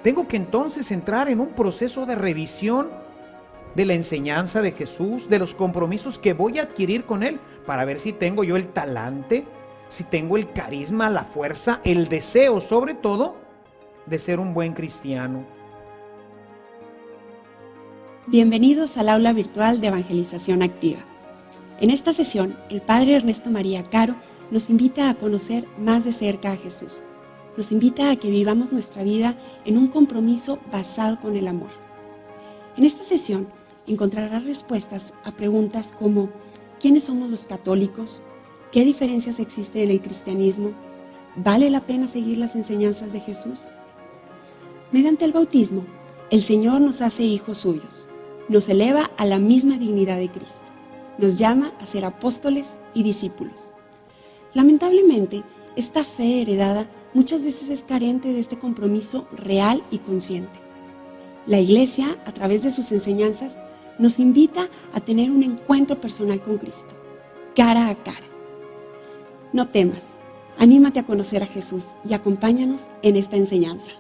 Tengo que entonces entrar en un proceso de revisión de la enseñanza de Jesús, de los compromisos que voy a adquirir con Él, para ver si tengo yo el talante, si tengo el carisma, la fuerza, el deseo, sobre todo, de ser un buen cristiano. Bienvenidos al aula virtual de Evangelización Activa. En esta sesión, el Padre Ernesto María Caro nos invita a conocer más de cerca a Jesús. Nos invita a que vivamos nuestra vida en un compromiso basado con el amor. En esta sesión encontrarás respuestas a preguntas como ¿quiénes somos los católicos? ¿Qué diferencias existen en el cristianismo? ¿Vale la pena seguir las enseñanzas de Jesús? Mediante el bautismo, el Señor nos hace hijos suyos, nos eleva a la misma dignidad de Cristo, nos llama a ser apóstoles y discípulos. Lamentablemente, esta fe heredada muchas veces es carente de este compromiso real y consciente. La Iglesia, a través de sus enseñanzas, nos invita a tener un encuentro personal con Cristo, cara a cara. No temas, anímate a conocer a Jesús y acompáñanos en esta enseñanza.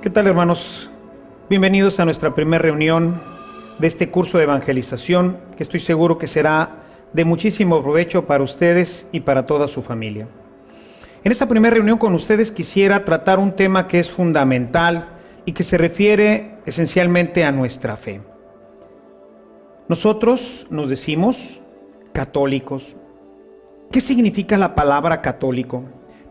¿Qué tal, hermanos? Bienvenidos a nuestra primera reunión de este curso de evangelización, que estoy seguro que será de muchísimo provecho para ustedes y para toda su familia. En esta primera reunión con ustedes quisiera tratar un tema que es fundamental y que se refiere esencialmente a nuestra fe. Nosotros nos decimos católicos. ¿Qué significa la palabra católico?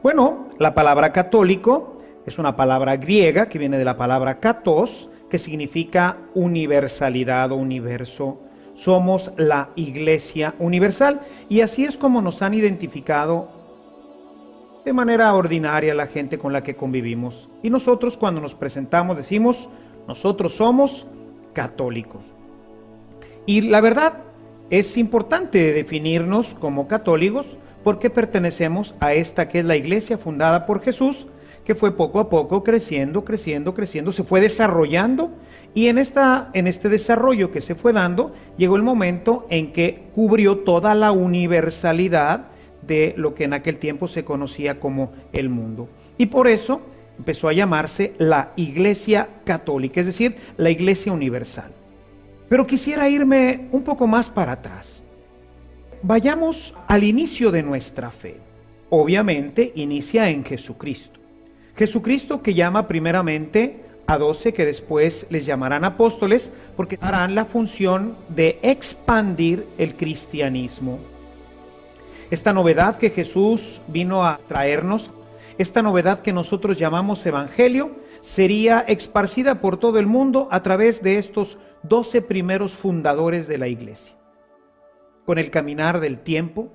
Bueno, la palabra católico es una palabra griega que viene de la palabra katos, que significa universalidad o universo. Somos la Iglesia universal, y así es como nos han identificado de manera ordinaria la gente con la que convivimos. Y nosotros, cuando nos presentamos, decimos, nosotros somos católicos. Y la verdad, es importante definirnos como católicos porque pertenecemos a esta que es la Iglesia fundada por Jesús, que fue poco a poco creciendo, se fue desarrollando, y en este desarrollo que se fue dando, llegó el momento en que cubrió toda la universalidad de lo que en aquel tiempo se conocía como el mundo. Y por eso empezó a llamarse la Iglesia Católica, es decir, la Iglesia Universal. Pero quisiera irme un poco más para atrás. Vayamos al inicio de nuestra fe. Obviamente inicia en Jesucristo. Jesucristo, que llama primeramente a 12, que después les llamarán apóstoles, porque harán la función de expandir el cristianismo. Esta novedad que Jesús vino a traernos, esta novedad que nosotros llamamos evangelio, sería esparcida por todo el mundo a través de estos 12 primeros fundadores de la iglesia. Con el caminar del tiempo,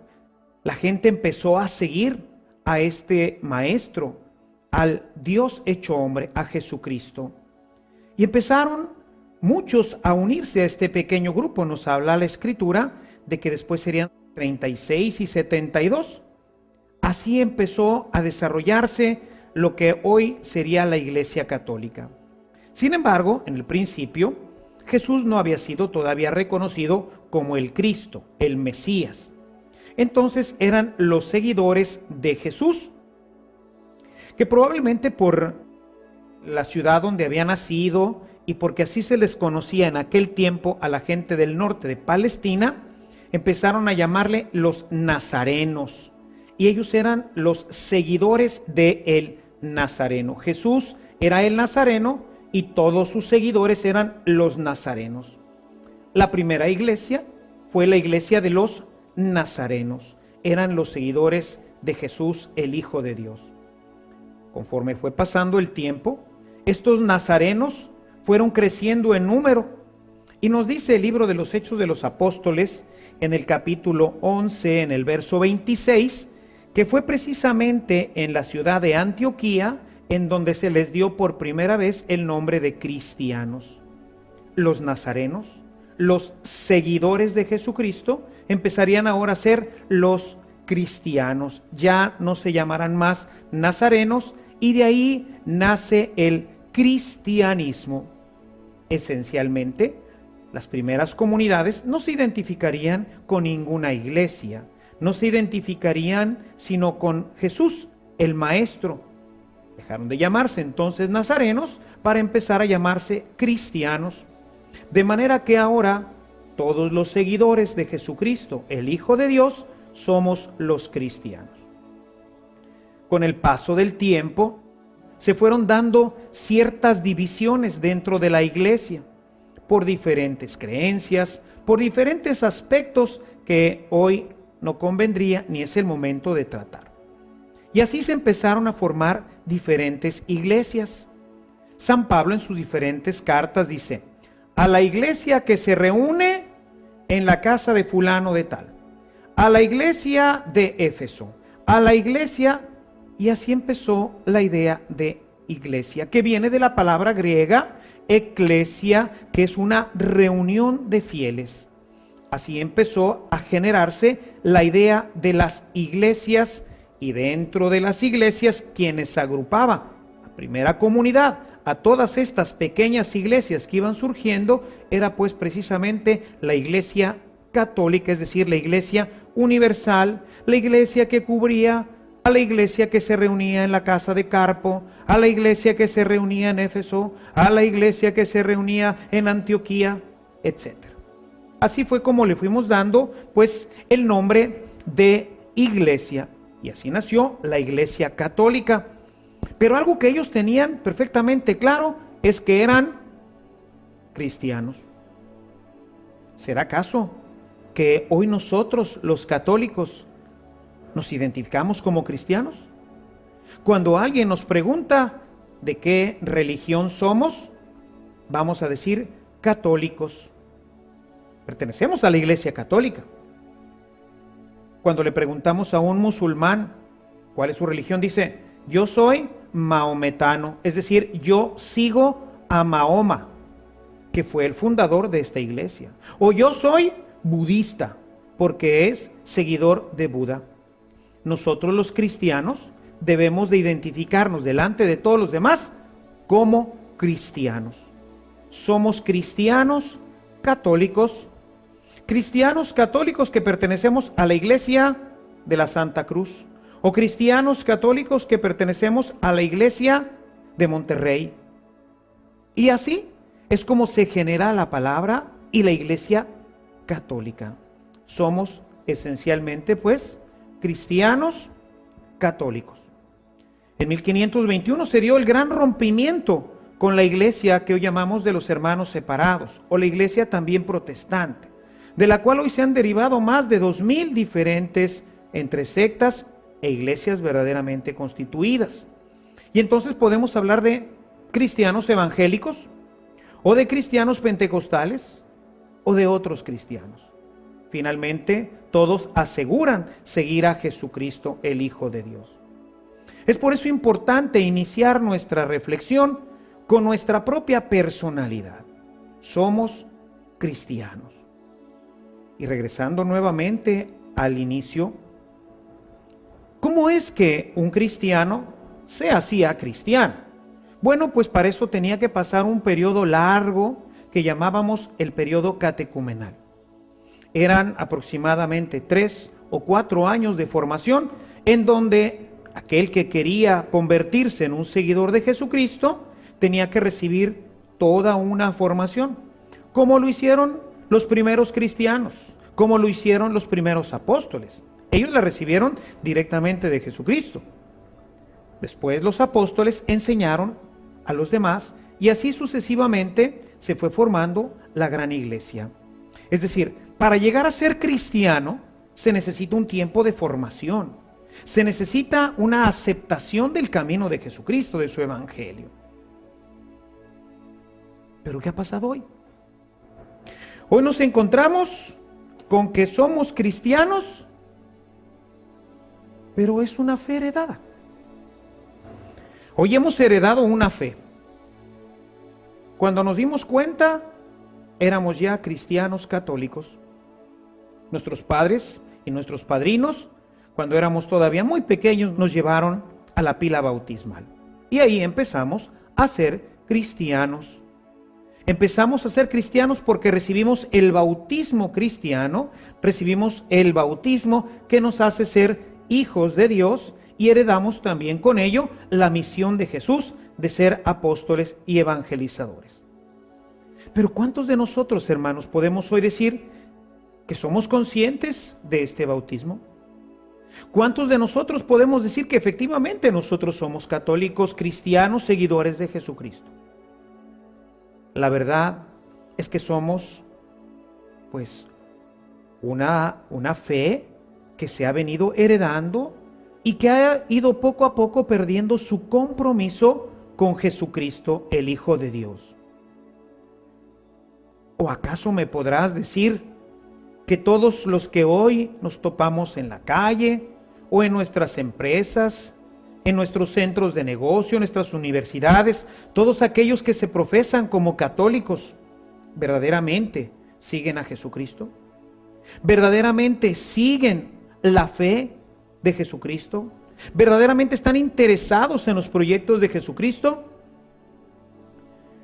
la gente empezó a seguir a este maestro, al Dios hecho hombre, a Jesucristo. Y empezaron muchos a unirse a este pequeño grupo. Nos habla la Escritura de que después serían 36 y 72. Así empezó a desarrollarse lo que hoy sería la Iglesia Católica. Sin embargo, en el principio, Jesús no había sido todavía reconocido como el Cristo, el Mesías. Entonces eran los seguidores de Jesús, que probablemente por la ciudad donde había nacido y porque así se les conocía en aquel tiempo a la gente del norte de Palestina, empezaron a llamarle los nazarenos. Y ellos eran los seguidores del Nazareno. Jesús era el Nazareno y todos sus seguidores eran los nazarenos. La primera iglesia fue la iglesia de los nazarenos. Eran los seguidores de Jesús, el Hijo de Dios. Conforme fue pasando el tiempo, estos nazarenos fueron creciendo en número. Y nos dice el libro de los Hechos de los Apóstoles, en el capítulo 11, en el verso 26, que fue precisamente en la ciudad de Antioquía en donde se les dio por primera vez el nombre de cristianos. Los nazarenos, los seguidores de Jesucristo, empezarían ahora a ser los cristianos. Ya no se llamarán más nazarenos y de ahí nace el cristianismo. Esencialmente, las primeras comunidades no se identificarían con ninguna iglesia, no se identificarían sino con Jesús, el Maestro. Dejaron de llamarse entonces nazarenos para empezar a llamarse cristianos. De manera que ahora todos los seguidores de Jesucristo, el Hijo de Dios, somos los cristianos. Con el paso del tiempo, se fueron dando ciertas divisiones dentro de la iglesia, por diferentes creencias, por diferentes aspectos que hoy no convendría ni es el momento de tratar. Y así se empezaron a formar diferentes iglesias. San Pablo en sus diferentes cartas dice: a la iglesia que se reúne en la casa de fulano de tal, a la iglesia de Éfeso, a la iglesia, y así empezó la idea de iglesia, que viene de la palabra griega eclesia, que es una reunión de fieles. Así empezó a generarse la idea de las iglesias, y dentro de las iglesias, quienes agrupaba la primera comunidad, a todas estas pequeñas iglesias que iban surgiendo, era pues precisamente la iglesia católica, es decir, la iglesia universal, la iglesia que cubría a la iglesia que se reunía en la casa de Carpo, a la iglesia que se reunía en Éfeso, a la iglesia que se reunía en Antioquía, etc. Así fue como le fuimos dando pues el nombre de iglesia, y así nació la Iglesia Católica. Pero algo que ellos tenían perfectamente claro es que eran cristianos. ¿Será acaso que hoy nosotros, los católicos, nos identificamos como cristianos? Cuando alguien nos pregunta de qué religión somos, vamos a decir católicos. Pertenecemos a la Iglesia Católica. Cuando le preguntamos a un musulmán cuál es su religión, dice: yo soy maometano, es decir, yo sigo a Mahoma, que fue el fundador de esta iglesia. O yo soy budista, porque es seguidor de Buda. Nosotros los cristianos debemos de identificarnos delante de todos los demás como cristianos. Somos cristianos católicos que pertenecemos a la Iglesia de la Santa Cruz, o cristianos católicos que pertenecemos a la Iglesia de Monterrey. Y así es como se genera la palabra y la Iglesia Católica. Somos esencialmente pues cristianos católicos. En 1521 se dio el gran rompimiento con la iglesia que hoy llamamos de los hermanos separados, o la iglesia también protestante, de la cual hoy se han derivado más de 2000 diferentes entre sectas e iglesias verdaderamente constituidas. Y entonces podemos hablar de cristianos evangélicos, o de cristianos pentecostales, o de otros cristianos. Finalmente, todos aseguran seguir a Jesucristo, el Hijo de Dios. Es por eso importante iniciar nuestra reflexión con nuestra propia personalidad. Somos cristianos. Y regresando nuevamente al inicio, ¿cómo es que un cristiano se hacía cristiano. Bueno, pues para eso tenía que pasar un periodo largo que llamábamos el periodo catecumenal. Eran aproximadamente 3 o 4 años de formación en donde aquel que quería convertirse en un seguidor de Jesucristo tenía que recibir toda una formación, como lo hicieron los primeros cristianos, como lo hicieron los primeros apóstoles. Ellos la recibieron directamente de Jesucristo. Después los apóstoles enseñaron a los demás y así sucesivamente se fue formando la gran iglesia. Es decir, para llegar a ser cristiano se necesita un tiempo de formación, se necesita una aceptación del camino de Jesucristo, de su evangelio. ¿Pero qué ha pasado hoy? Hoy nos encontramos con que somos cristianos, pero es una fe heredada. Hoy hemos heredado una fe. Cuando nos dimos cuenta, éramos ya cristianos católicos. Nuestros padres y nuestros padrinos, cuando éramos todavía muy pequeños, nos llevaron a la pila bautismal. Y ahí empezamos a ser cristianos. Empezamos a ser cristianos porque recibimos el bautismo cristiano, recibimos el bautismo que nos hace ser hijos de Dios y heredamos también con ello la misión de Jesús de ser apóstoles y evangelizadores. Pero ¿cuántos de nosotros, hermanos, podemos hoy decir que somos conscientes de este bautismo? ¿Cuántos de nosotros podemos decir que efectivamente nosotros somos católicos, cristianos, seguidores de Jesucristo? La verdad es que somos, pues, una fe que se ha venido heredando y que ha ido poco a poco perdiendo su compromiso con Jesucristo, el Hijo de Dios. ¿O acaso me podrás decir que todos los que hoy nos topamos en la calle o en nuestras empresas, en nuestros centros de negocio, en nuestras universidades, todos aquellos que se profesan como católicos, verdaderamente siguen a Jesucristo? ¿Verdaderamente siguen la fe de Jesucristo? ¿Verdaderamente están interesados en los proyectos de Jesucristo?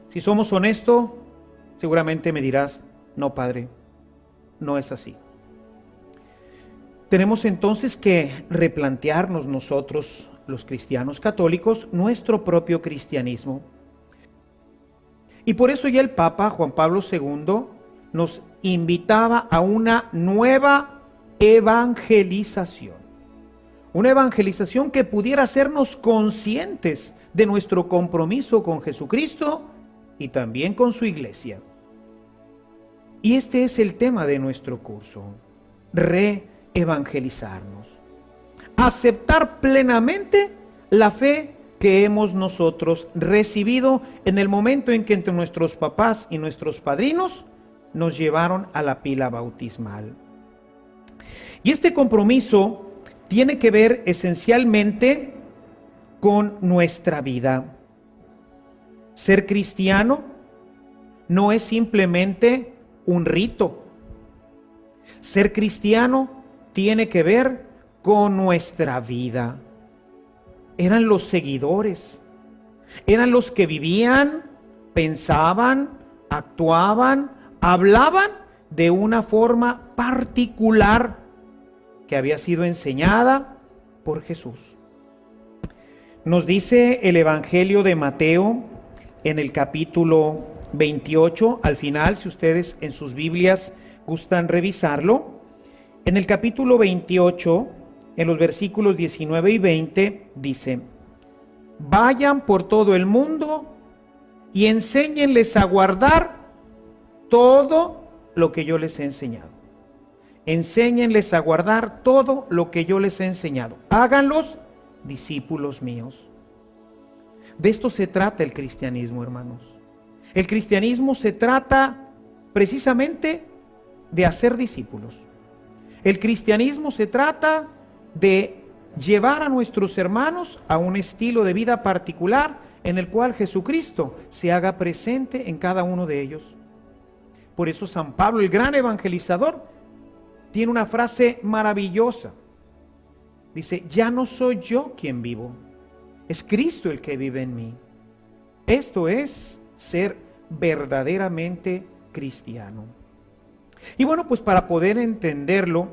Si somos honestos, seguramente me dirás, no, padre, no es así. Tenemos entonces que replantearnos nosotros, los cristianos católicos, nuestro propio cristianismo. Y por eso ya el Papa Juan Pablo II nos invitaba a una nueva evangelización. Una evangelización que pudiera hacernos conscientes de nuestro compromiso con Jesucristo y también con su iglesia. Y este es el tema de nuestro curso: reevangelizarnos. Aceptar plenamente la fe que hemos nosotros recibido en el momento en que entre nuestros papás y nuestros padrinos nos llevaron a la pila bautismal. Y este compromiso tiene que ver esencialmente con nuestra vida. Ser cristiano no es simplemente un rito. Ser cristiano tiene que ver con nuestra vida. Eran los seguidores, eran los que vivían, pensaban, actuaban, hablaban de una forma particular que había sido enseñada por Jesús. Nos dice el Evangelio de Mateo en el capítulo 28, al final, si ustedes en sus Biblias gustan revisarlo, en el capítulo 28, en los versículos 19 y 20, dice: vayan por todo el mundo y enséñenles a guardar todo lo que yo les he enseñado. Enséñenles a guardar todo lo que yo les he enseñado. Háganlos discípulos míos. De esto se trata el cristianismo, hermanos. El cristianismo se trata precisamente de hacer discípulos. El cristianismo se trata de llevar a nuestros hermanos a un estilo de vida particular en el cual Jesucristo se haga presente en cada uno de ellos. Por eso San Pablo, el gran evangelizador, tiene una frase maravillosa. Dice: ya no soy yo quien vivo, Es Cristo el que vive en mí. Esto es ser verdaderamente cristiano. Y bueno, pues para poder entenderlo,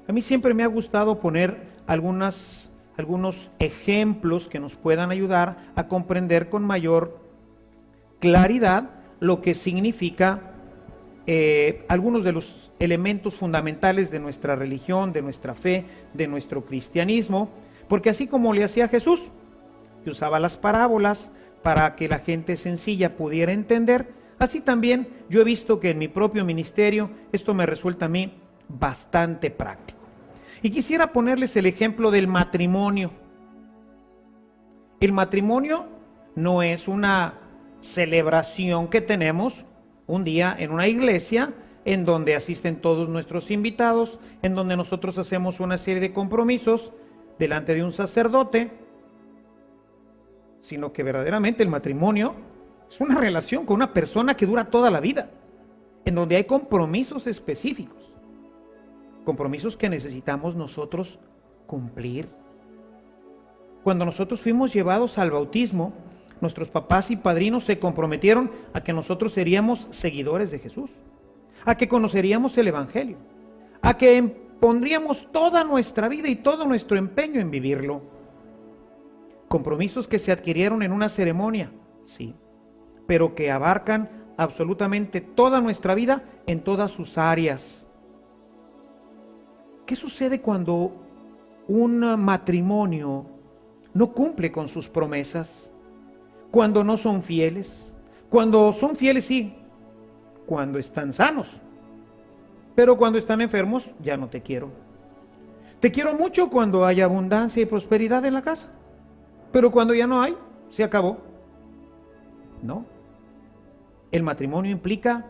a mí siempre me ha gustado poner algunos ejemplos que nos puedan ayudar a comprender con mayor claridad lo que significa algunos de los elementos fundamentales de nuestra religión, de nuestra fe, de nuestro cristianismo, porque así como le hacía Jesús, que usaba las parábolas para que la gente sencilla pudiera entender, así también yo he visto que en mi propio ministerio esto me resulta a mí bastante práctico. Y quisiera ponerles el ejemplo del matrimonio. El matrimonio no es una celebración que tenemos un día en una iglesia en donde asisten todos nuestros invitados, en donde nosotros hacemos una serie de compromisos delante de un sacerdote, sino que verdaderamente el matrimonio es una relación con una persona que dura toda la vida, en donde hay compromisos específicos, compromisos que necesitamos nosotros cumplir. Cuando nosotros fuimos llevados al bautismo, nuestros papás y padrinos se comprometieron a que nosotros seríamos seguidores de Jesús, a que conoceríamos el Evangelio, a que pondríamos toda nuestra vida y todo nuestro empeño en vivirlo. Compromisos que se adquirieron en una ceremonia, sí, pero que abarcan absolutamente toda nuestra vida en todas sus áreas. ¿Qué sucede cuando un matrimonio no cumple con sus promesas? Cuando no son fieles. Cuando son fieles, sí, cuando están sanos, pero cuando están enfermos, ya no te quiero. Te quiero mucho cuando hay abundancia y prosperidad en la casa, pero cuando ya no hay, se acabó. No. El matrimonio implica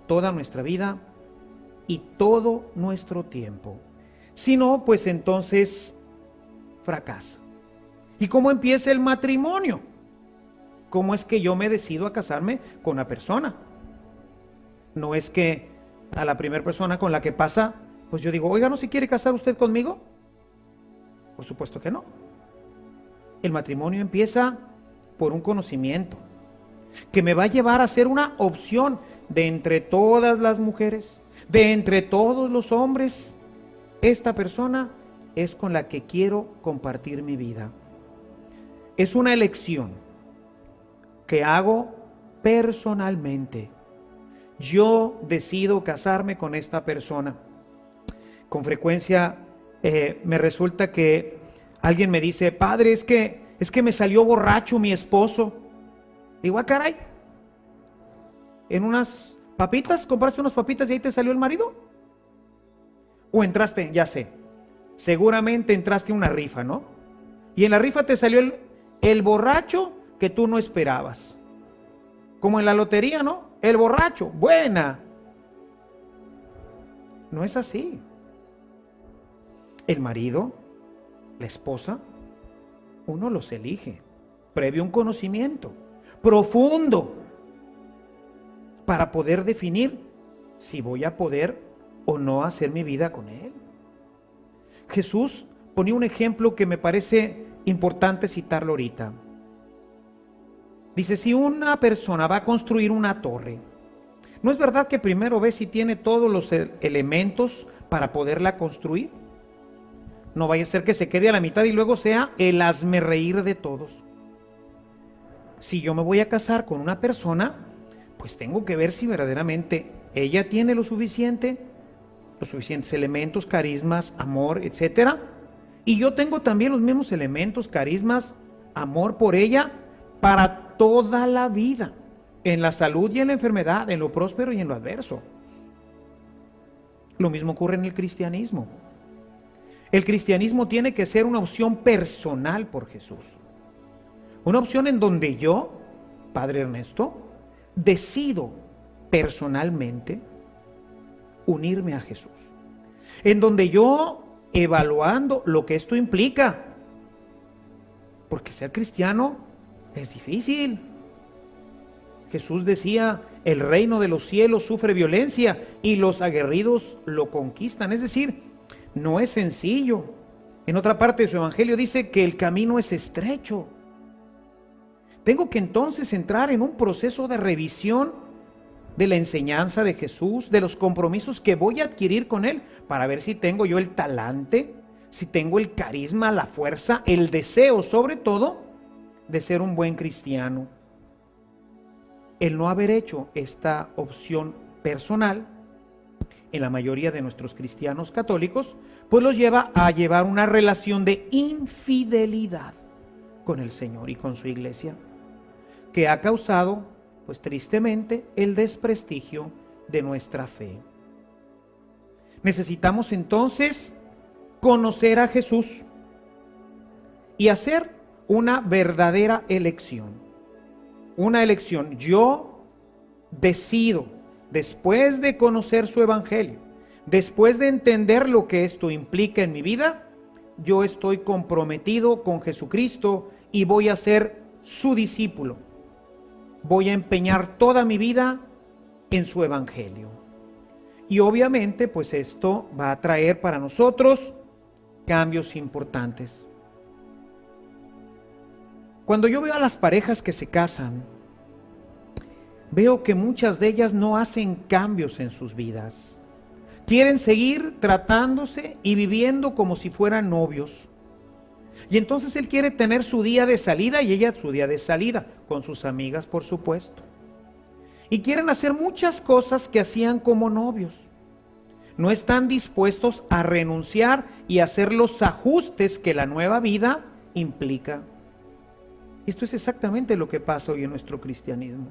toda nuestra vida y todo nuestro tiempo. Si no, pues entonces fracasa. ¿Y cómo empieza el matrimonio? ¿Cómo es que yo me decido a casarme con una persona? No es que a la primera persona con la que pasa, pues yo digo, oiga, ¿no se quiere casar usted conmigo? Por supuesto que no. El matrimonio empieza por un conocimiento que me va a llevar a ser una opción de entre todas las mujeres, de entre todos los hombres. Esta persona es con la que quiero compartir mi vida. Es una elección que hago personalmente. Yo decido casarme con esta persona. Con frecuencia me resulta que alguien me dice, padre, es que me salió borracho mi esposo. Digo, ah, caray, en unas papitas, compraste unas papitas y ahí te salió el marido. O entraste, ya sé, seguramente entraste a una rifa, ¿no? Y en la rifa te salió el borracho que tú no esperabas. Como en la lotería, ¿no? El borracho, buena. No es así. El marido, la esposa, uno los elige previo a un conocimiento profundo para poder definir si voy a poder o no hacer mi vida con él. Jesús ponía un ejemplo que me parece importante citarlo ahorita. Dice, si una persona va a construir una torre, ¿no es verdad que primero ve si tiene todos los elementos para poderla construir? No vaya a ser que se quede a la mitad y luego sea el hazmerreír de todos. Si yo me voy a casar con una persona, pues tengo que ver si verdaderamente ella tiene los suficientes elementos, carismas, amor, etcétera. Y yo tengo también los mismos elementos, carismas, amor por ella para toda la vida, en la salud y en la enfermedad, en lo próspero y en lo adverso. Lo mismo ocurre en el cristianismo. El cristianismo tiene que ser una opción personal por Jesús. Una opción en donde yo, Padre Ernesto, decido personalmente unirme a Jesús. En donde yo, evaluando lo que esto implica, porque ser cristiano es difícil. Jesús decía, el reino de los cielos sufre violencia y los aguerridos lo conquistan. Es decir, no es sencillo. En otra parte de su evangelio dice que el camino es estrecho Tengo que entonces entrar en un proceso de revisión de la enseñanza de Jesús, de los compromisos que voy a adquirir con Él, para ver si tengo yo el talante, si tengo el carisma, la fuerza, el deseo sobre todo de ser un buen cristiano. El no haber hecho esta opción personal en la mayoría de nuestros cristianos católicos, pues los lleva a llevar una relación de infidelidad con el Señor y con su iglesia, que ha causado, pues tristemente, el desprestigio de nuestra fe. Necesitamos entonces conocer a Jesús y hacer una verdadera elección. Una elección. Yo decido, después de conocer su evangelio, después de entender lo que esto implica en mi vida, yo estoy comprometido con Jesucristo y voy a ser su discípulo. Voy a empeñar toda mi vida en su evangelio. Y obviamente, pues esto va a traer para nosotros cambios importantes. Cuando yo veo a las parejas que se casan, veo que muchas de ellas no hacen cambios en sus vidas. Quieren seguir tratándose y viviendo como si fueran novios. Y entonces él quiere tener su día de salida y ella su día de salida, con sus amigas, por supuesto. Y quieren hacer muchas cosas que hacían como novios. No están dispuestos a renunciar y hacer los ajustes que la nueva vida implica. Esto es exactamente lo que pasa hoy en nuestro cristianismo.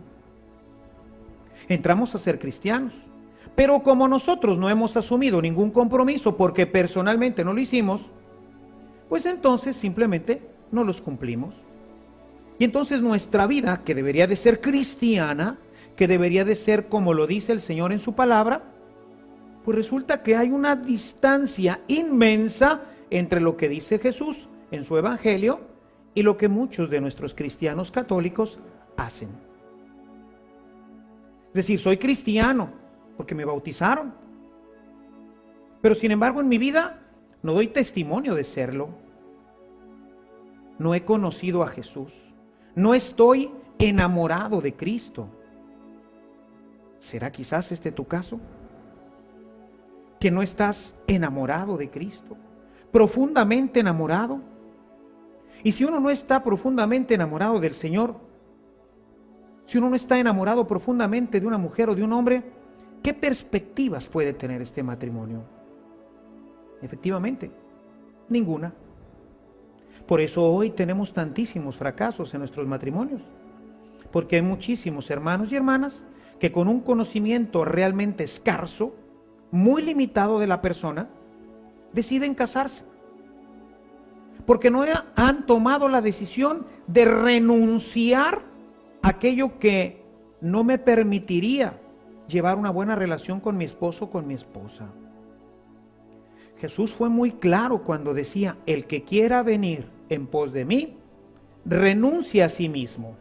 Entramos a ser cristianos, pero como nosotros no hemos asumido ningún compromiso porque personalmente no lo hicimos, pues entonces simplemente no los cumplimos. Y entonces nuestra vida, que debería de ser cristiana, que debería de ser como lo dice el Señor en su palabra, pues resulta que hay una distancia inmensa entre lo que dice Jesús en su evangelio y lo que muchos de nuestros cristianos católicos hacen. Es decir, soy cristiano porque me bautizaron, pero sin embargo en mi vida no doy testimonio de serlo. No he conocido a Jesús. No estoy enamorado de Cristo. ¿Será quizás este tu caso? Que no estás enamorado de Cristo, profundamente enamorado. Y si uno no está profundamente enamorado del Señor, si uno no está enamorado profundamente de una mujer o de un hombre, ¿qué perspectivas puede tener este matrimonio? Efectivamente, ninguna. Por eso hoy tenemos tantísimos fracasos en nuestros matrimonios, porque hay muchísimos hermanos y hermanas que con un conocimiento realmente escaso, muy limitado de la persona, deciden casarse, porque no han tomado la decisión de renunciar a aquello que no me permitiría llevar una buena relación con mi esposo o con mi esposa. Jesús fue muy claro cuando decía: el que quiera venir en pos de mí, renuncie a sí mismo.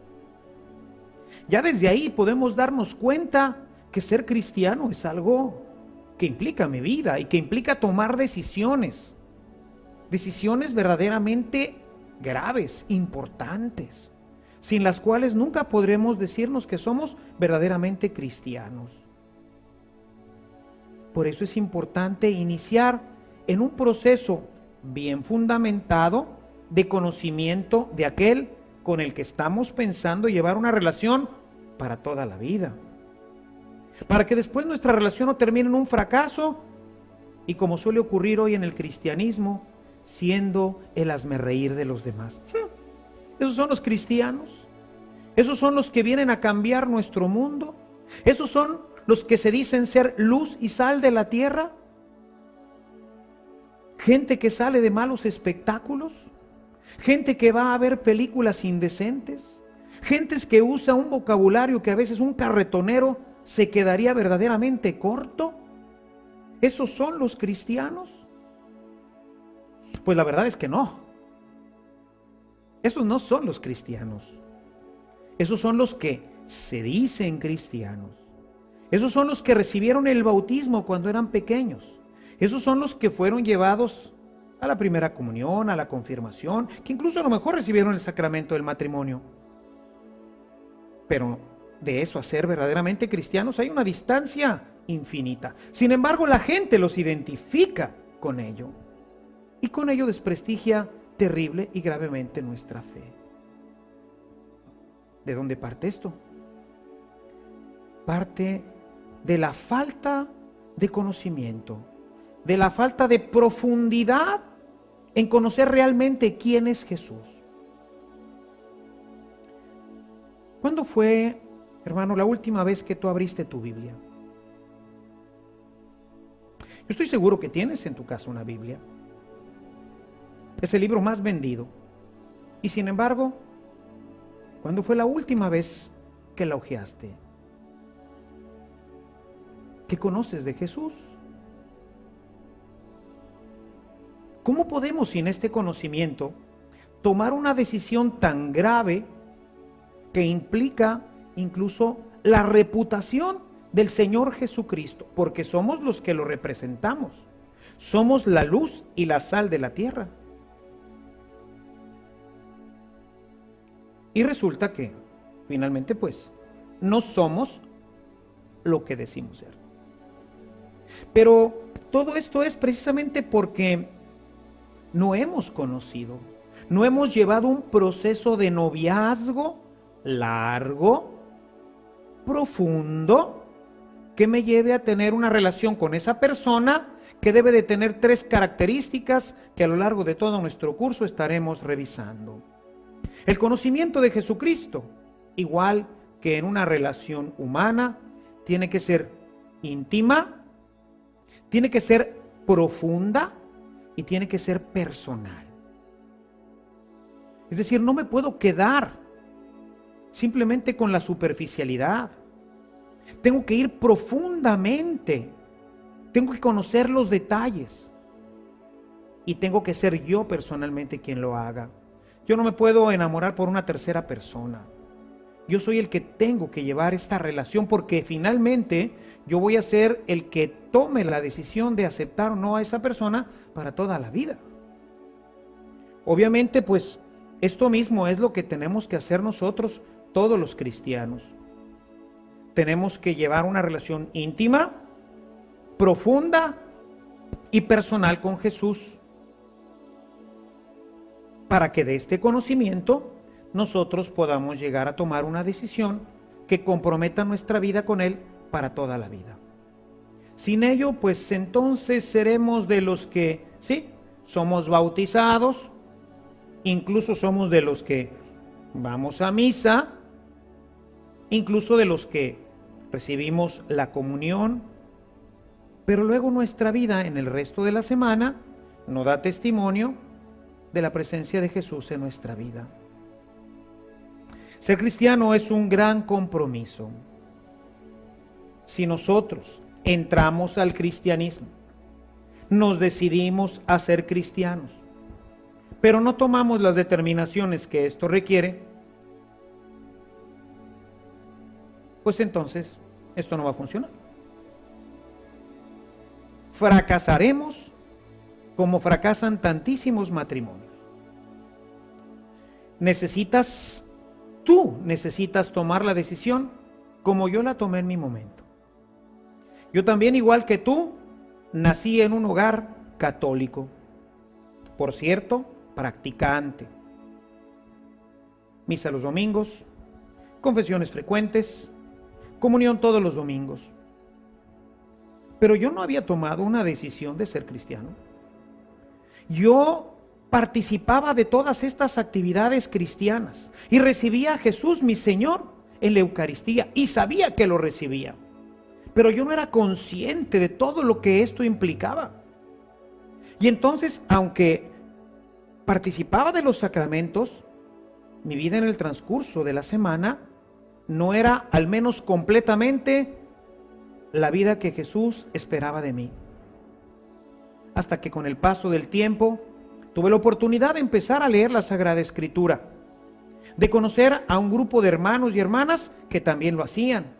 Ya desde ahí podemos darnos cuenta que ser cristiano es algo que implica mi vida y que implica tomar decisiones verdaderamente graves, importantes, sin las cuales nunca podremos decirnos que somos verdaderamente cristianos. Por eso es importante iniciar en un proceso bien fundamentado de conocimiento de aquel con el que estamos pensando llevar una relación para toda la vida, para que después nuestra relación no termine en un fracaso y, como suele ocurrir hoy en el cristianismo, siendo el hazmerreír de los demás. Esos son los cristianos, esos son los que vienen a cambiar nuestro mundo, esos son los que se dicen ser luz y sal de la tierra. Gente que sale de malos espectáculos, gente que va a ver películas indecentes, gentes que usa un vocabulario que a veces un carretonero se quedaría verdaderamente corto. ¿Esos son los cristianos? Pues la verdad es que no. Esos no son los cristianos. Esos son los que se dicen cristianos. Esos son los que recibieron el bautismo cuando eran pequeños. Esos son los que fueron llevados a la primera comunión, a la confirmación, que incluso a lo mejor recibieron el sacramento del matrimonio. Pero de eso a ser verdaderamente cristianos hay una distancia infinita. Sin embargo, la gente los identifica con ello. Y con ello desprestigia terrible y gravemente nuestra fe. ¿De dónde parte esto? Parte de la falta de conocimiento, de la falta de profundidad en conocer realmente quién es Jesús. ¿Cuándo fue, hermano, la última vez que tú abriste tu Biblia? Yo estoy seguro que tienes en tu casa una Biblia. Es el libro más vendido. Y sin embargo, ¿cuándo fue la última vez que la hojeaste? ¿Qué conoces de Jesús? ¿Cómo podemos sin este conocimiento tomar una decisión tan grave que implica incluso la reputación del Señor Jesucristo? Porque somos los que lo representamos. Somos la luz y la sal de la tierra. Y resulta que, finalmente, pues, no somos lo que decimos ser. Pero todo esto es precisamente porque no hemos conocido, no hemos llevado un proceso de noviazgo largo, profundo, que me lleve a tener una relación con esa persona que debe de tener 3 características que a lo largo de todo nuestro curso estaremos revisando. El conocimiento de Jesucristo, igual que en una relación humana, tiene que ser íntima, tiene que ser profunda y tiene que ser personal. Es decir, no me puedo quedar simplemente con la superficialidad. Tengo que ir profundamente, tengo que conocer los detalles y tengo que ser yo personalmente quien lo haga. Yo no me puedo enamorar por una tercera persona. Yo soy el que tengo que llevar esta relación porque finalmente yo voy a ser el que tome la decisión de aceptar o no a esa persona para toda la vida. Obviamente, pues esto mismo es lo que tenemos que hacer nosotros, todos los cristianos. Tenemos que llevar una relación íntima, profunda y personal con Jesús, para que de este conocimiento nosotros podamos llegar a tomar una decisión que comprometa nuestra vida con Él para toda la vida. Sin ello, pues entonces seremos de los que, sí, somos bautizados, incluso somos de los que vamos a misa, incluso de los que recibimos la comunión, pero luego nuestra vida en el resto de la semana no da testimonio de la presencia de Jesús en nuestra vida. Ser cristiano es un gran compromiso. Si nosotros entramos al cristianismo, nos decidimos a ser cristianos, pero no tomamos las determinaciones que esto requiere, pues entonces esto no va a funcionar. Fracasaremos como fracasan tantísimos matrimonios. Tú necesitas tomar la decisión como yo la tomé en mi momento. Yo también, igual que tú, nací en un hogar católico. Por cierto, practicante. Misa los domingos, confesiones frecuentes, comunión todos los domingos. Pero yo no había tomado una decisión de ser cristiano. Yo participaba de todas estas actividades cristianas y recibía a Jesús, mi Señor, en la Eucaristía, y sabía que lo recibía. Pero yo no era consciente de todo lo que esto implicaba. Y entonces, aunque participaba de los sacramentos, mi vida en el transcurso de la semana no era, al menos completamente, la vida que Jesús esperaba de mí. Hasta que con el paso del tiempo tuve la oportunidad de empezar a leer la Sagrada Escritura, de conocer a un grupo de hermanos y hermanas que también lo hacían,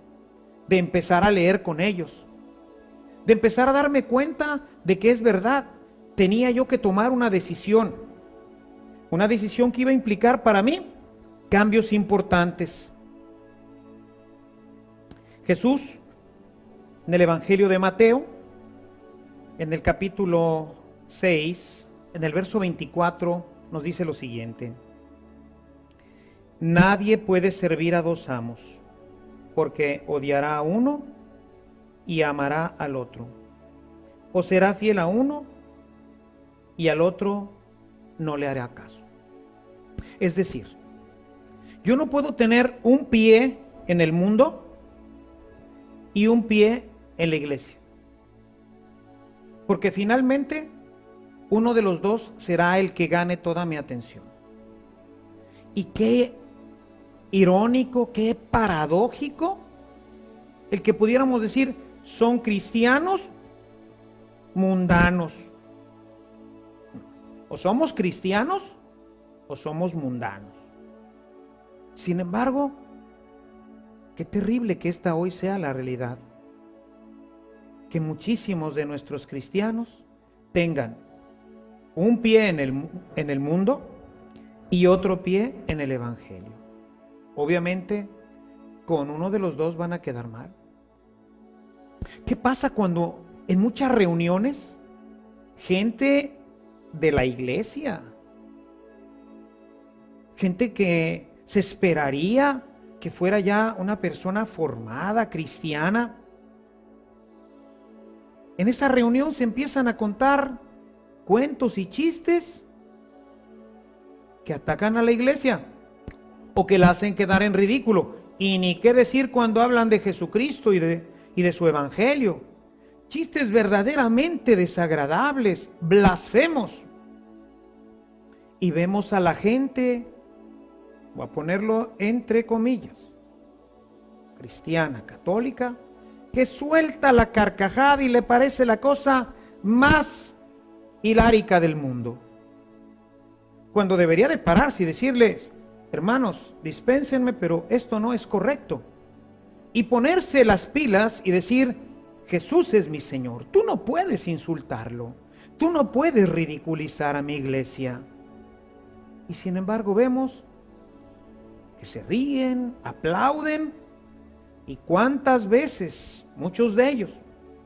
de empezar a leer con ellos, de empezar a darme cuenta de que es verdad, tenía yo que tomar una decisión que iba a implicar para mí cambios importantes. Jesús, en el Evangelio de Mateo, en el capítulo 6, en el verso 24, nos dice lo siguiente: nadie puede servir a dos amos, porque odiará a uno y amará al otro, o será fiel a uno y al otro no le hará caso. Es decir, yo no puedo tener un pie en el mundo y un pie en la iglesia, porque finalmente uno de los dos será el que gane toda mi atención. Y qué irónico, qué paradójico el que pudiéramos decir son cristianos mundanos. O somos cristianos o somos mundanos. Sin embargo, qué terrible que esta hoy sea la realidad. Que muchísimos de nuestros cristianos tengan un pie en el mundo y otro pie en el Evangelio. Obviamente, con uno de los dos van a quedar mal. ¿Qué pasa cuando en muchas reuniones gente de la iglesia, gente que se esperaría que fuera ya una persona formada, cristiana, en esa reunión se empiezan a contar cuentos y chistes que atacan a la iglesia o que la hacen quedar en ridículo? Y ni qué decir cuando hablan de Jesucristo y de su evangelio. Chistes verdaderamente desagradables, blasfemos. Y vemos a la gente, voy a ponerlo entre comillas, cristiana, católica, que suelta la carcajada y le parece la cosa más hilárica del mundo, cuando debería de pararse y decirles: hermanos, dispénsenme, pero esto no es correcto, y ponerse las pilas y decir: Jesús es mi Señor. Tú no puedes insultarlo, tú no puedes ridiculizar a mi iglesia. Y sin embargo vemos que se ríen, aplauden. Y cuántas veces, muchos de ellos,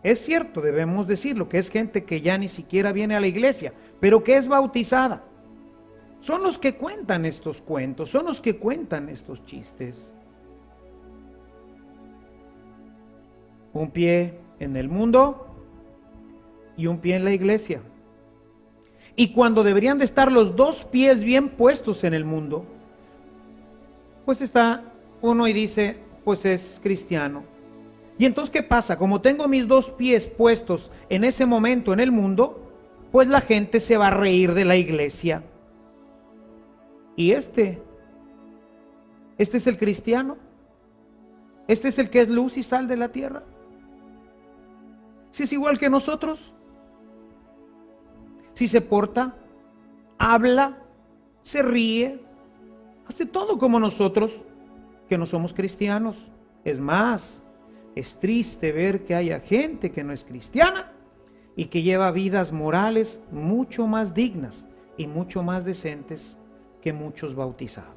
es cierto, debemos decirlo, que es gente que ya ni siquiera viene a la iglesia, pero que es bautizada, son los que cuentan estos cuentos, son los que cuentan estos chistes. Un pie en el mundo y un pie en la iglesia. Y cuando deberían de estar los dos pies bien puestos en el mundo, pues está uno y dice: pues es cristiano. Y entonces, ¿qué pasa? Como tengo mis dos pies puestos en ese momento en el mundo, pues la gente se va a reír de la iglesia. Y este es el cristiano, este es el que es luz y sal de la tierra. Si es igual que nosotros, si se porta, habla, se ríe, hace todo como nosotros, que no somos cristianos. Es más, es triste ver que haya gente que no es cristiana y que lleva vidas morales mucho más dignas y mucho más decentes que muchos bautizados.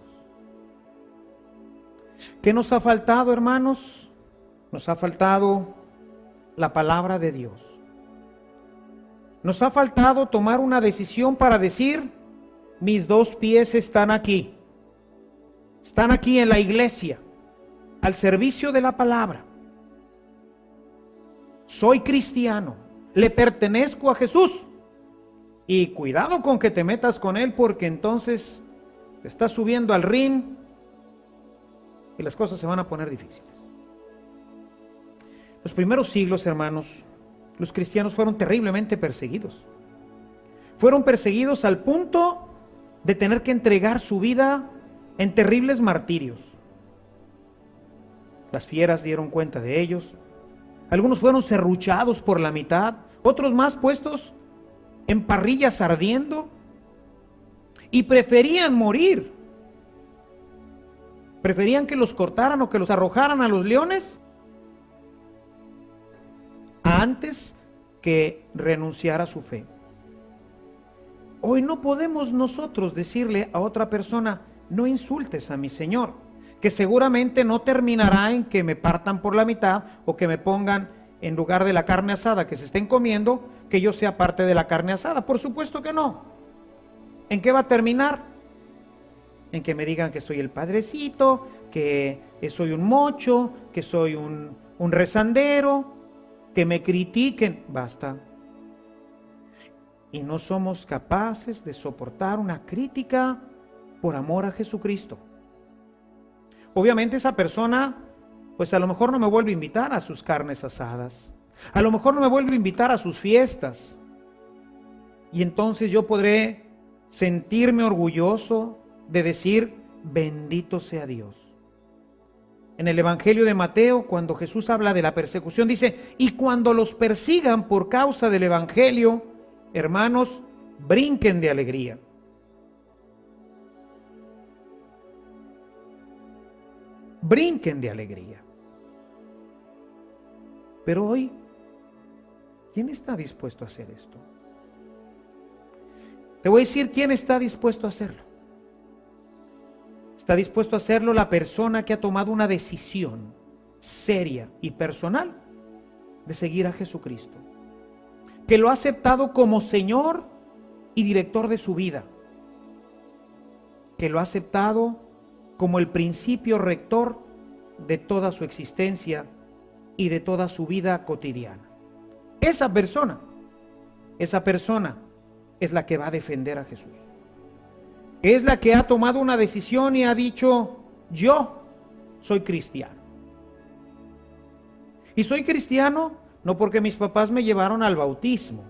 ¿Qué nos ha faltado, hermanos? Nos ha faltado la palabra de Dios. Nos ha faltado tomar una decisión para decir: mis dos pies están aquí en la iglesia, al servicio de la palabra. Soy cristiano, le pertenezco a Jesús. Y cuidado con que te metas con Él, porque entonces te estás subiendo al ring y las cosas se van a poner difíciles. Los primeros siglos, hermanos, los cristianos fueron terriblemente perseguidos. Fueron perseguidos al punto de tener que entregar su vida en terribles martirios. Las fieras dieron cuenta de ellos. Algunos fueron serruchados por la mitad, otros más puestos en parrillas ardiendo, y preferían morir. Preferían que los cortaran o que los arrojaran a los leones antes que renunciar a su fe. Hoy no podemos nosotros decirle a otra persona: no insultes a mi Señor, que seguramente no terminará en que me partan por la mitad o que me pongan en lugar de la carne asada que se estén comiendo, que yo sea parte de la carne asada. Por supuesto que no. ¿En qué va a terminar? En que me digan que soy el padrecito, que soy un mocho, que soy un rezandero, que me critiquen. Basta. Y no somos capaces de soportar una crítica por amor a Jesucristo. Obviamente esa persona, pues a lo mejor no me vuelve a invitar a sus carnes asadas. A lo mejor no me vuelve a invitar a sus fiestas. Y entonces yo podré sentirme orgulloso de decir, bendito sea Dios. En el Evangelio de Mateo, cuando Jesús habla de la persecución, dice, y cuando los persigan por causa del Evangelio, hermanos, brinquen de alegría. Brinquen de alegría. Pero hoy, ¿quién está dispuesto a hacer esto? Te voy a decir quién está dispuesto a hacerlo. Está dispuesto a hacerlo la persona que ha tomado una decisión seria y personal de seguir a Jesucristo, que lo ha aceptado como Señor y director de su vida, que lo ha aceptado como el principio rector de toda su existencia y de toda su vida cotidiana. Esa persona es la que va a defender a Jesús. Es la que ha tomado una decisión y ha dicho, yo soy cristiano. Y soy cristiano no porque mis papás me llevaron al bautismo,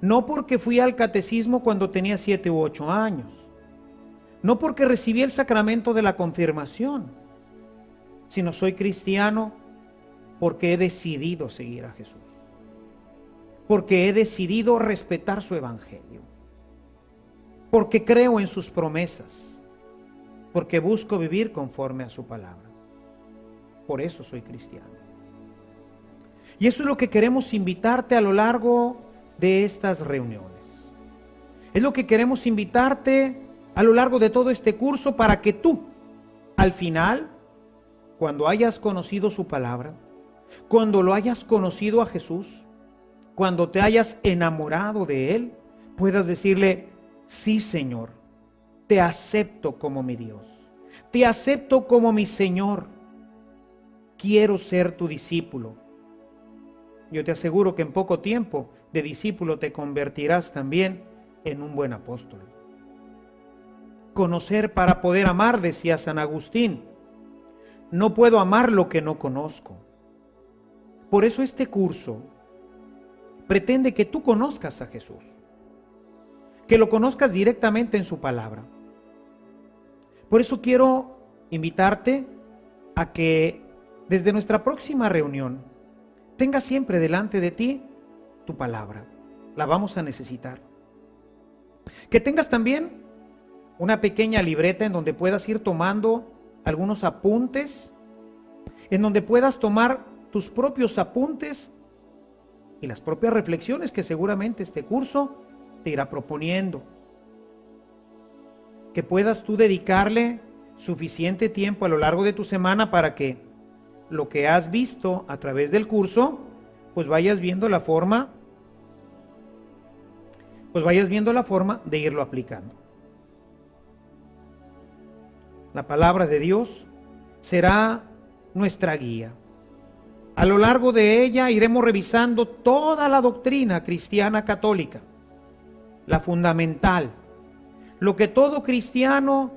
no porque fui al catecismo cuando tenía 7 u 8 años, no porque recibí el sacramento de la confirmación, sino soy cristiano porque he decidido seguir a Jesús, porque he decidido respetar su evangelio, porque creo en sus promesas, porque busco vivir conforme a su palabra. Por eso soy cristiano. Y eso es lo que queremos invitarte a lo largo de estas reuniones. Es lo que queremos invitarte a lo largo de todo este curso para que tú, al final, cuando hayas conocido su palabra, cuando lo hayas conocido a Jesús, cuando te hayas enamorado de Él, puedas decirle, sí, Señor, te acepto como mi Dios, te acepto como mi Señor, quiero ser tu discípulo. Yo te aseguro que en poco tiempo de discípulo te convertirás también en un buen apóstol. Conocer para poder amar, decía San Agustín. No puedo amar lo que no conozco. Por eso este curso pretende que tú conozcas a Jesús, que lo conozcas directamente en su palabra. Por eso quiero invitarte a que desde nuestra próxima reunión tengas siempre delante de ti tu palabra. La vamos a necesitar. Que tengas también una pequeña libreta en donde puedas ir tomando algunos apuntes, en donde puedas tomar tus propios apuntes y las propias reflexiones que seguramente este curso te irá proponiendo. Que puedas tú dedicarle suficiente tiempo a lo largo de tu semana para que lo que has visto a través del curso, pues vayas viendo la forma de irlo aplicando. La palabra de Dios será nuestra guía. A lo largo de ella iremos revisando toda la doctrina cristiana católica, la fundamental, lo que todo cristiano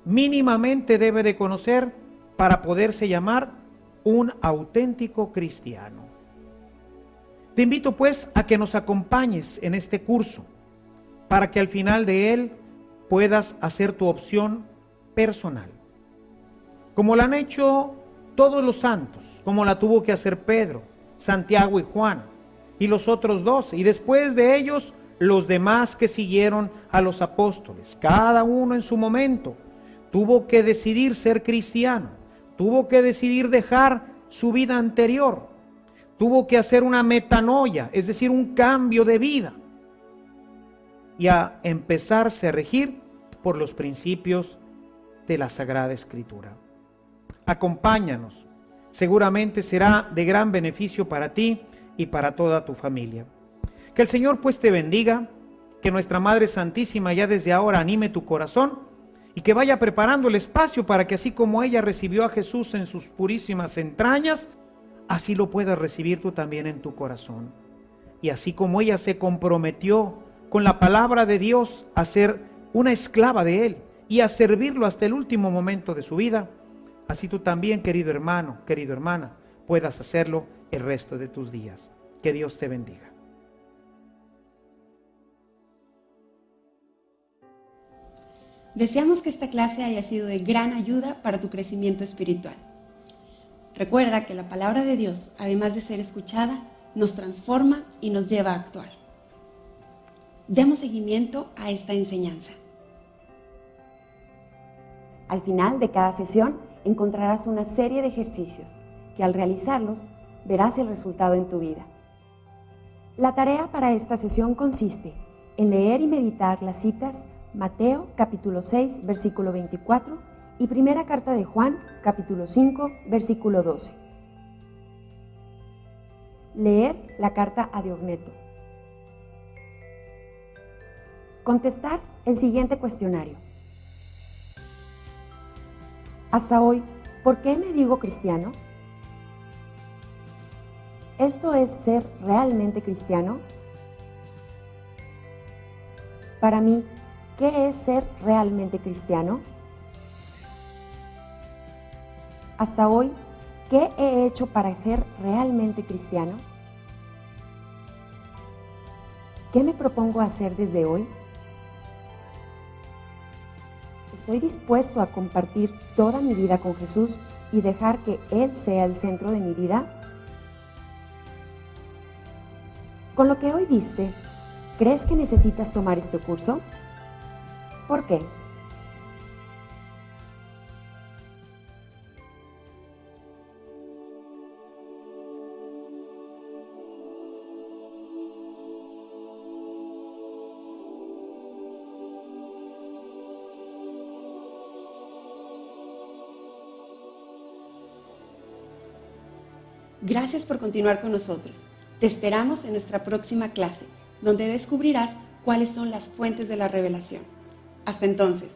mínimamente debe de conocer para poderse llamar un auténtico cristiano. Te invito pues a que nos acompañes en este curso, para que al final de él puedas hacer tu opción personal, como la han hecho todos los santos, como la tuvo que hacer Pedro, Santiago y Juan, y los otros 12, y después de ellos los demás que siguieron a los apóstoles. Cada uno en su momento tuvo que decidir ser cristiano, tuvo que decidir dejar su vida anterior, tuvo que hacer una metanoia, es decir, un cambio de vida, y a empezarse a regir por los principios de la Sagrada Escritura. Acompáñanos. Seguramente será de gran beneficio para ti y para toda tu familia. Que el Señor pues te bendiga, que nuestra Madre Santísima ya desde ahora anime tu corazón y que vaya preparando el espacio para que así como ella recibió a Jesús en sus purísimas entrañas, así lo puedas recibir tú también en tu corazón. Y así como ella se comprometió con la palabra de Dios a ser una esclava de Él y a servirlo hasta el último momento de su vida, así tú también, querido hermano, querida hermana, puedas hacerlo el resto de tus días. Que Dios te bendiga. Deseamos que esta clase haya sido de gran ayuda para tu crecimiento espiritual. Recuerda que la palabra de Dios, además de ser escuchada, nos transforma y nos lleva a actuar. Demos seguimiento a esta enseñanza. Al final de cada sesión encontrarás una serie de ejercicios que al realizarlos verás el resultado en tu vida. La tarea para esta sesión consiste en leer y meditar las citas Mateo capítulo 6 versículo 24 y primera carta de Juan capítulo 5 versículo 12. Leer la carta a Diogneto. Contestar el siguiente cuestionario. Hasta hoy, ¿por qué me digo cristiano? ¿Esto es ser realmente cristiano? Para mí, ¿qué es ser realmente cristiano? Hasta hoy, ¿qué he hecho para ser realmente cristiano? ¿Qué me propongo hacer desde hoy? ¿Estoy dispuesto a compartir toda mi vida con Jesús y dejar que Él sea el centro de mi vida? Con lo que hoy viste, ¿crees que necesitas tomar este curso? ¿Por qué? Gracias por continuar con nosotros. Te esperamos en nuestra próxima clase, donde descubrirás cuáles son las fuentes de la revelación. Hasta entonces.